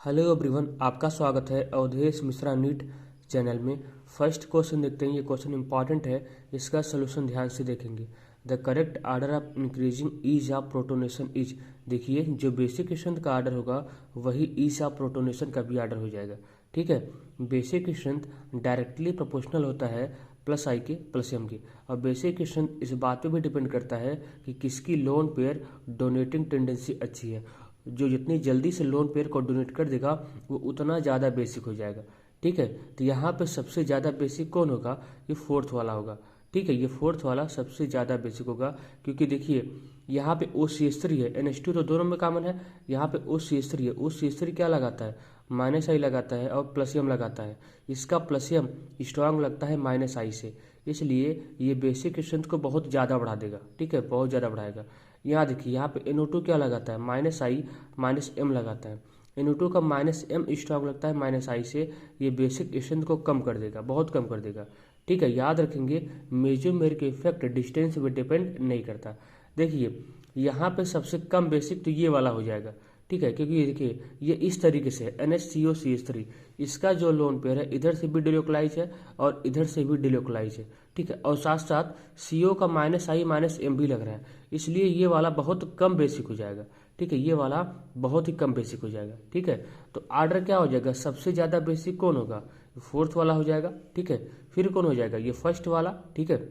Hello everyone, आपका स्वागत है अवधेश मिश्रा नीट चैनल में। फर्स्ट क्वेश्चन देखते हैं। ये क्वेश्चन इंपॉर्टेंट है, इसका सोल्यूशन ध्यान से देखेंगे। The correct order of increasing ease of protonation is. देखिए, जो बेसिक स्ट्रेंथ का आर्डर होगा वही ईज ऑफ प्रोटोनेशन का भी आर्डर हो जाएगा। ठीक है, बेसिक स्ट्रेंथ डायरेक्टली प्रोपोर्शनल होता है प्लस आई के प्लस एम के, और बेसिक स्ट्रेंथ इस बात पे भी डिपेंड करता है कि किसकी लोन पेयर डोनेटिंग टेंडेंसी अच्छी है। जो जितनी जल्दी से लोन पेयर को डोनेट कर देगा वो उतना ज़्यादा बेसिक हो जाएगा। ठीक है, तो यहाँ पे सबसे ज़्यादा बेसिक कौन होगा? ये फोर्थ वाला होगा। ठीक है, ये फोर्थ वाला सबसे ज़्यादा बेसिक होगा, क्योंकि देखिए यहाँ पे ओ सी एस थ्री है, NH2 तो दोनों में कॉमन है। यहाँ पे ओ सी एस थ्री है, ओ सी एस थ्री क्या लगाता है? माइनस आई लगाता है और प्लस एम लगाता है। इसका प्लस एम स्ट्रांग लगता है माइनस आई से, इसलिए ये बेसिक स्ट्रेंथ को बहुत ज़्यादा बढ़ा देगा। ठीक है, बहुत ज़्यादा बढ़ाएगा। यहाँ देखिए, यहाँ पे NO2 क्या लगाता है? माइनस आई माइनस एम लगाता है। NO2 का माइनस एम स्ट्रांग लगता है माइनस आई से, ये बेसिक स्ट्रेंथ को कम कर देगा, बहुत कम कर देगा। ठीक है, याद रखेंगे मेजोमेर के इफेक्ट डिस्टेंस पे डिपेंड नहीं करता। देखिए यहाँ पे सबसे कम बेसिक तो ये वाला हो जाएगा। ठीक है, क्योंकि ये देखिए ये इस तरीके से NHCOCH3, इसका जो लोन पेयर है इधर से भी डिलोकलाइज है और इधर से भी डिलोकलाइज है। ठीक है, और साथ साथ CO का माइनस आई माइनस एम भी लग रहा है, इसलिए ये वाला बहुत कम बेसिक हो जाएगा। ठीक है, ये वाला बहुत ही कम बेसिक हो जाएगा। ठीक है, तो आर्डर क्या हो जाएगा? सबसे ज़्यादा बेसिक कौन होगा? फोर्थ वाला हो जाएगा। ठीक है, फिर कौन हो जाएगा? ये फर्स्ट वाला। ठीक है,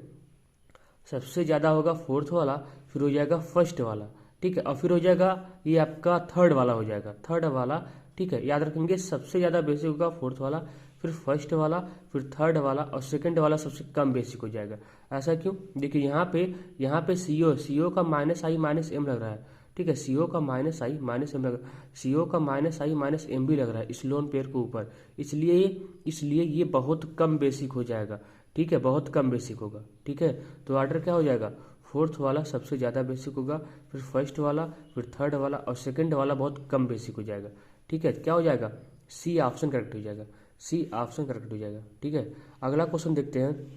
सबसे ज़्यादा होगा फोर्थ वाला, फिर हो जाएगा फर्स्ट वाला। ठीक है, और फिर हो जाएगा ये आपका थर्ड वाला हो जाएगा, थर्ड वाला। ठीक है, याद रखेंगे सबसे ज़्यादा बेसिक होगा फोर्थ वाला, फिर फर्स्ट वाला, फिर थर्ड वाला, और सेकंड वाला सबसे कम बेसिक हो जाएगा। ऐसा क्यों? देखिए यहाँ पे सीओ का माइनस आई माइनस एम लग रहा है। ठीक है, सीओ का माइनस आई माइनस एम लग रहा है, सीओ का माइनस आई माइनस एम भी लग रहा है इस लोन पेयर के ऊपर, इसलिए ये बहुत कम बेसिक हो जाएगा। ठीक है, बहुत कम बेसिक होगा। ठीक है, तो ऑर्डर क्या हो जाएगा? फोर्थ वाला सबसे ज़्यादा बेसिक होगा, फिर फर्स्ट वाला, फिर थर्ड वाला, और सेकंड वाला बहुत कम बेसिक हो जाएगा। ठीक है, क्या हो जाएगा? सी ऑप्शन करेक्ट हो जाएगा, सी ऑप्शन करेक्ट हो जाएगा। ठीक है, अगला क्वेश्चन देखते हैं।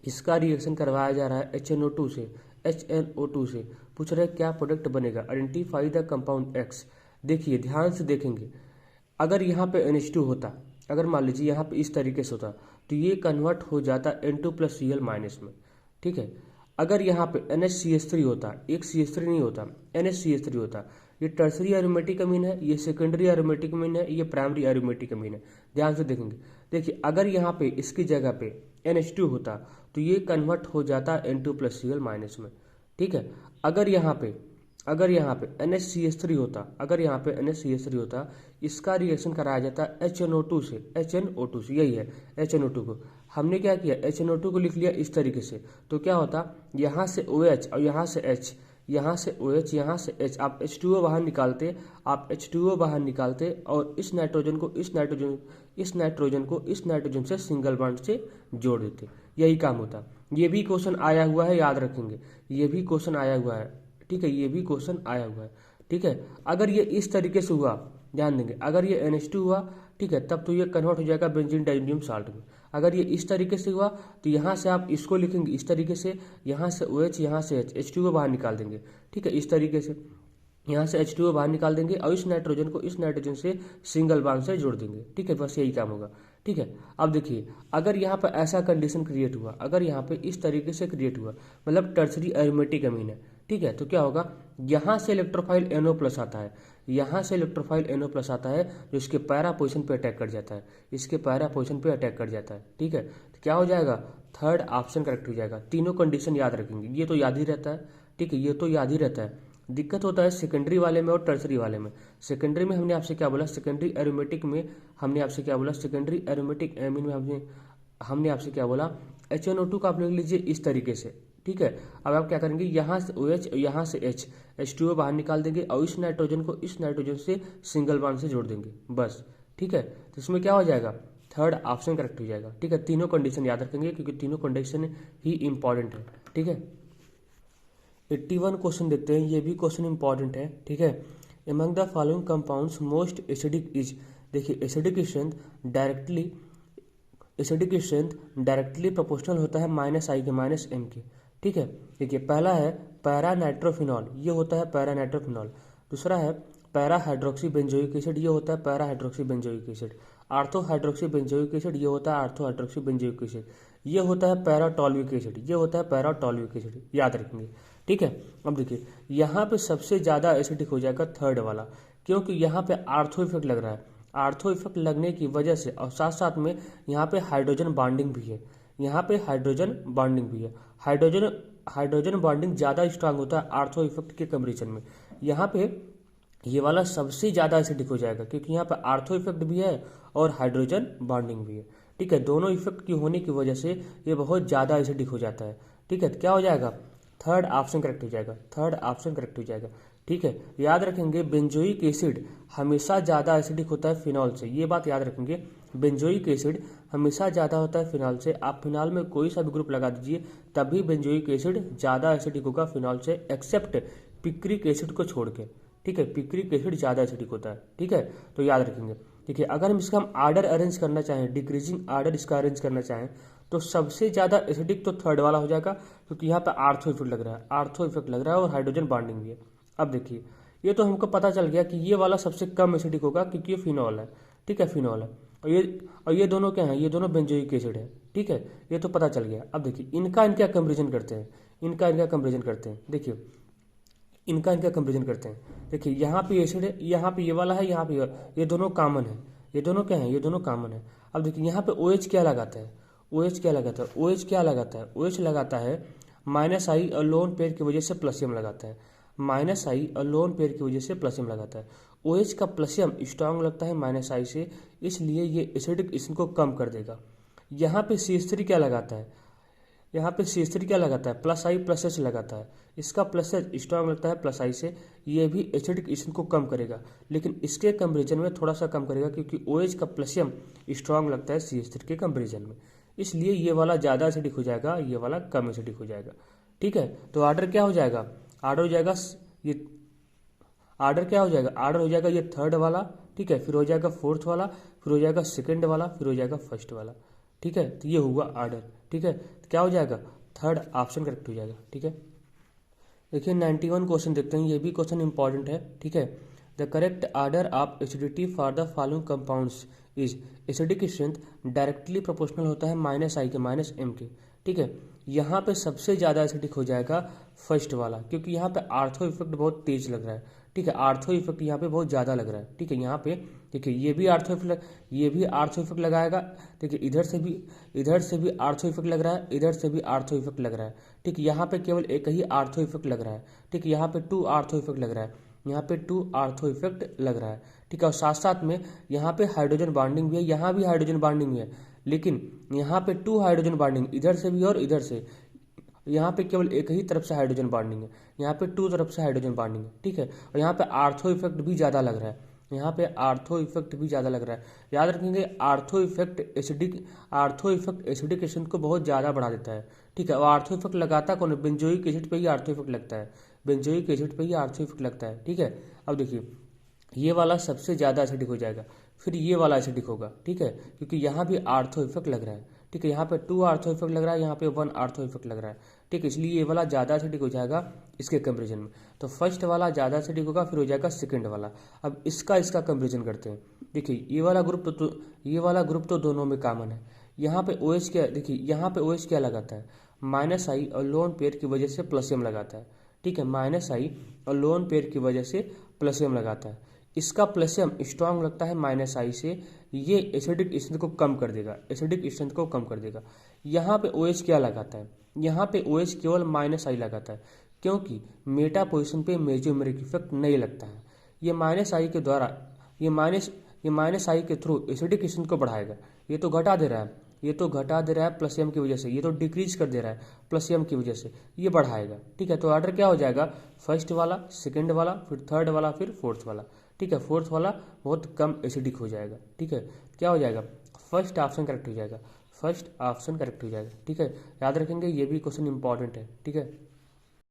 इसका रिएक्शन करवाया जा रहा है HNO2 से, HNO2 से। पूछ रहे क्या प्रोडक्ट बनेगा? Identify the compound X। देखिए ध्यान से देखेंगे, अगर यहाँ पे NH2 होता, अगर मान लीजिए यहाँ पे इस तरीके से होता, तो ये कन्वर्ट हो जाता N2 प्लस Cl माइनस में। ठीक है, अगर यहाँ पे NHCH3 होता, एक CH3 नहीं होता, NHCH3 होता, ये टर्सरी एरोमेटिक अमीन है, ये सेकेंडरी एरोमेटिक अमीन है, ये प्राइमरी एरोमेटिक अमीन है। ध्यान से देखेंगे, देखिए अगर यहाँ पे इसकी जगह पे NH2 होता तो ये कन्वर्ट हो जाता N2 प्लस Cl माइनस में। ठीक है, अगर यहाँ पे NHCH3 होता, अगर यहाँ पे NHCH3 होता, इसका रिएक्शन कराया जाता HNO2 से, HNO2 से, यही है HNO2 को। हमने क्या किया? HNO2 को लिख लिया इस तरीके से, तो क्या होता? यहाँ से OH और यहाँ से H, यहाँ से OH यहाँ से H, आप H2O बाहर निकालते, आप H2O बाहर निकालते, और इस नाइट्रोजन को इस नाइट्रोजन से सिंगल बॉन्ड से जोड़ देते। यही काम होता। ये भी क्वेश्चन आया हुआ है, याद रखेंगे, ये भी क्वेश्चन आया हुआ है। ठीक है, ये भी क्वेश्चन आया हुआ है। ठीक है, अगर ये इस तरीके से हुआ, ध्यान देंगे, अगर ये NH2 हुआ, ठीक है, तब तो ये कन्वर्ट हो जाएगा बेंजीन डाइज़ोनियम साल्ट में। अगर ये इस तरीके से हुआ तो यहाँ से आप इसको लिखेंगे इस तरीके से, यहाँ से OH यहाँ से H, H2O बाहर निकाल देंगे। ठीक है, इस तरीके से यहाँ से H2O बाहर निकाल देंगे और इस नाइट्रोजन को इस नाइट्रोजन से सिंगल बॉन्ड से जोड़ देंगे। ठीक है, बस यही काम होगा। ठीक है, अब देखिए अगर यहाँ पर ऐसा कंडीशन क्रिएट हुआ, अगर यहाँ पे इस तरीके से क्रिएट हुआ, मतलब टर्सरी एरोमेटिक अमीन है। ठीक है, तो क्या होगा? यहाँ से इलेक्ट्रोफाइल NO प्लस आता है, यहाँ से इलेक्ट्रोफाइल NO प्लस आता है, जो इसके पैरा पोजिशन पे अटैक कर जाता है, इसके पैरा पोजिशन पे अटैक कर जाता है। ठीक है, तो क्या हो जाएगा? थर्ड ऑप्शन करेक्ट हो जाएगा। तीनों कंडीशन याद रखेंगे, ये तो याद ही रहता है। ठीक है, ये तो याद ही रहता है। दिक्कत होता है सेकेंडरी वाले में और टर्सरी वाले में। सेकेंडरी में हमने आपसे क्या बोला? सेकेंडरी एरोमेटिक में हमने आपसे क्या बोला? सेकेंडरी एरोमेटिक एमीन में हमने आपसे क्या बोला? HNO2 का आप लिख लीजिए इस तरीके से। ठीक है, अब आप क्या करेंगे? यहाँ से OH और यहाँ से H, H2O बाहर निकाल देंगे और इस नाइट्रोजन को इस नाइट्रोजन से सिंगल बॉन्ड से जोड़ देंगे, बस। ठीक है, तो इसमें क्या हो जाएगा? थर्ड ऑप्शन करेक्ट हो जाएगा। ठीक है, तीनों कंडीशन याद रखेंगे क्योंकि तीनों कंडीशन ही इंपॉर्टेंट है। ठीक है, 81 क्वेश्चन देखते हैं, ये भी क्वेश्चन इंपॉर्टेंट है। ठीक है, among the following compounds most acidic is. देखिए एसिडिक स्ट्रेंथ डायरेक्टली प्रोपोर्शनल होता है माइनस आई के माइनस एम के। ठीक है, देखिए पहला है पैरा नाइट्रोफिनॉल, ये होता है पैरा नाइट्रोफिनॉल। दूसरा है पैरा हाइड्रोक्सी बेंजोइक एसिड, ये होता है para hydroxy benzoic acid. Ortho hydroxy benzoic acid, ये होता है आर्थो हाइड्रोक्सी बेंजोइक एसिड। ये होता है पैरा टॉल्विक एसिड, ये होता है पैरा टॉल्विक एसिड, याद रखेंगे। ठीक है, अब देखिए यहाँ पे सबसे ज़्यादा एसिडिक हो जाएगा थर्ड वाला, क्योंकि यहाँ पे आर्थो इफेक्ट लग रहा है। आर्थो इफेक्ट लगने की वजह से और साथ साथ में यहाँ पे हाइड्रोजन बॉन्डिंग भी है, यहाँ पे हाइड्रोजन बॉन्डिंग भी है। हाइड्रोजन बॉन्डिंग ज़्यादा स्ट्रांग होता है आर्थो इफेक्ट के कंपेरिजन में। यहाँ पे ये वाला सबसे ज़्यादा एसिडिक हो जाएगा, क्योंकि यहाँ पे आर्थो इफेक्ट भी है और हाइड्रोजन बॉन्डिंग भी है। ठीक है, दोनों इफेक्ट की होने की वजह से ये बहुत ज़्यादा एसिडिक हो जाता है। ठीक है, तो क्या हो जाएगा, थर्ड ऑप्शन करेक्ट हो जाएगा, थर्ड ऑप्शन करेक्ट हो जाएगा। ठीक है, याद रखेंगे बेंजोइक एसिड हमेशा ज़्यादा एसिडिक होता है फिनॉल से, ये बात याद रखेंगे। बेंजोइक एसिड हमेशा ज़्यादा होता है फिनॉल से। आप फिनॉल में कोई सा भी ग्रुप लगा दीजिए तभी बेंजोइक एसिड ज़्यादा एसिडिक होगा फिनॉल से, एक्सेप्ट पिक्रिक एसिड को छोड़ के। ठीक है, पिक्रिक एसिड ज़्यादा एसिडिक होता है। ठीक है, तो याद रखेंगे। ठीक है, अगर हम इसका आर्डर अरेंज करना चाहें, डिक्रीजिंग आर्डर इसका अरेंज करना चाहें, तो सबसे ज़्यादा एसिडिक तो थर्ड वाला हो जाएगा, क्योंकि यहाँ पे आर्थो इफेक्ट लग रहा है, आर्थो इफेक्ट लग रहा है और हाइड्रोजन बॉन्डिंग भी है। अब देखिए ये तो हमको पता चल गया कि ये वाला सबसे कम एसिडिक होगा, क्योंकि ये फिनॉल है। ठीक है, फिनॉल है और ये दोनों क्या हैं, ये दोनों बेंजोइक एसिड है। ठीक है, ये तो पता चल गया। अब देखिए इनका कंपेरिजन करते हैं, इनका कंपेरिजन करते हैं। देखिए इनका कंपेरिजन करते हैं। देखिए यहाँ पे एसिड है, यहाँ पे ये वाला है, यहाँ पे ये दोनों कॉमन है, ये दोनों क्या है, ये दोनों कॉमन है। अब देखिए यहाँ पे OH क्या लगाता है, OH क्या लगाता है, OH क्या लगाता है, OH लगाता है -I और लोन पेयर की वजह से प्लसियम लगाता है, -I और लोन पेयर की वजह से प्लसियम लगाता है। OH का प्लसियम स्ट्रांग लगता है -I से, इसलिए ये एसिडिक इसको कम कर देगा। यहाँ पे CH3 क्या लगाता है, यहाँ पे CH3 क्या लगाता है, +I+H लगाता है। इसका +H स्ट्रांग लगता है +I से, ये भी एसिडिक इसको कम करेगा, लेकिन इसके कंपेरिजन में थोड़ा सा कम करेगा, क्योंकि OH का प्लसियम स्ट्रांग लगता है CH3 के कंपेरिजन में, इसलिए ये वाला ज़्यादा एसिडिक हो जाएगा, ये वाला कम एसिडिक हो जाएगा। ठीक है, तो आर्डर क्या हो जाएगा, आर्डर हो जाएगा ये, आर्डर क्या हो जाएगा, आर्डर हो जाएगा ये थर्ड वाला। ठीक है, फिर हो जाएगा फोर्थ वाला, फिर हो जाएगा सेकंड वाला, फिर हो जाएगा फर्स्ट वाला। ठीक है, तो ये हुआ आर्डर। ठीक है, तो क्या हो जाएगा, थर्ड ऑप्शन करेक्ट हो जाएगा। ठीक है, देखिए 91 क्वेश्चन देखते हैं, ये भी क्वेश्चन इंपॉर्टेंट है। ठीक है, the correct order of acidity for the following compounds is, acidic strength directly proportional होता है -I के -M के। ठीक है, यहाँ पे सबसे ज़्यादा एसिडिक हो जाएगा फर्स्ट वाला, क्योंकि यहाँ पे आर्थो इफेक्ट बहुत तेज लग रहा है। ठीक है, आर्थो इफेक्ट यहाँ पे बहुत ज़्यादा लग रहा है। ठीक है, यहाँ पे देखिए ये भी आर्थो इफेक्ट लगाएगा। देखिए इधर से भी आर्थो इफेक्ट लग रहा है, इधर से भी आर्थो इफेक्ट लग रहा है। ठीक है, यहाँ पे केवल एक ही आर्थो इफेक्ट लग रहा है। ठीक है, यहाँ पे 2 आर्थो इफेक्ट लग रहा है, यहाँ पे 2 आर्थो इफेक्ट लग रहा है। ठीक है, और साथ साथ में यहाँ पे हाइड्रोजन बॉन्डिंग भी है, यहाँ भी हाइड्रोजन बॉन्डिंग है, लेकिन यहाँ पे 2 हाइड्रोजन बॉन्डिंग इधर से भी और इधर से, यहाँ पे केवल एक ही तरफ से हाइड्रोजन बॉन्डिंग है, यहाँ पे 2 तरफ से हाइड्रोजन बॉन्डिंग है। ठीक है, और यहाँ पे आर्थो इफेक्ट भी ज़्यादा लग रहा है, यहाँ पे आर्थो इफेक्ट भी ज़्यादा लग रहा है। याद रखेंगे आर्थो इफेक्ट एसिडिक एसिड को बहुत ज़्यादा बढ़ा देता है। ठीक है, और आर्थो इफेक्ट लगाता कौन है, बेंजोइक एसिड पे ही आर्थो इफेक्ट लगता है, बेंजोइक एसिड पे ही आर्थो इफेक्ट लगता है। ठीक है, अब देखिए ये वाला सबसे ज़्यादा एसिडिक हो जाएगा, फिर ये वाला एसिडिक होगा। ठीक है, क्योंकि यहाँ भी आर्थो इफेक्ट लग रहा है। ठीक है, यहाँ पे 2 आर्थो इफेक्ट लग रहा है, यहाँ पे 1 आर्थो इफेक्ट लग रहा है। ठीक है, इसलिए ये वाला ज़्यादा एसिडिक हो जाएगा इसके कंपेरिजन में। तो फर्स्ट वाला ज़्यादा एसिडिक होगा, फिर हो जाएगा सेकंड वाला। अब इसका कंपेरिजन करते हैं। देखिए ये वाला ग्रुप तो दोनों में कॉमन है। यहाँ पे OH क्या, देखिए यहाँ पे OH क्या लगाता है, -I और लोन पेयर की वजह से प्लसियम लगाता है। ठीक है, -I और लोन पेयर की वजह से प्लसियम लगाता है। इसका प्लसियम स्ट्रांग लगता है -I से, ये एसिडिक स्ट्रेंथ को कम कर देगा, एसिडिक स्ट्रेंथ को कम कर देगा। यहाँ पे OH क्या लगाता है, यहाँ पे OH केवल -I लगाता है, क्योंकि मेटा पोजीशन पे मेजोमेरिक इफेक्ट नहीं लगता है। ये -I के द्वारा ये -I के थ्रू एसिडिक स्ट्रेंथ को बढ़ाएगा। ये तो घटा दे रहा है, प्लसियम की वजह से, ये तो डिक्रीज कर दे रहा है प्लसियम की वजह से, ये बढ़ाएगा। ठीक है, तो ऑर्डर क्या हो जाएगा, फर्स्ट वाला, सेकंड वाला, फिर थर्ड वाला, फिर फोर्थ वाला। ठीक है, फोर्थ वाला बहुत कम एसिडिक हो जाएगा। ठीक है, क्या हो जाएगा, फर्स्ट ऑप्शन करेक्ट हो जाएगा, फर्स्ट ऑप्शन करेक्ट हो जाएगा। ठीक है, याद रखेंगे ये भी क्वेश्चन इंपॉर्टेंट है। ठीक है।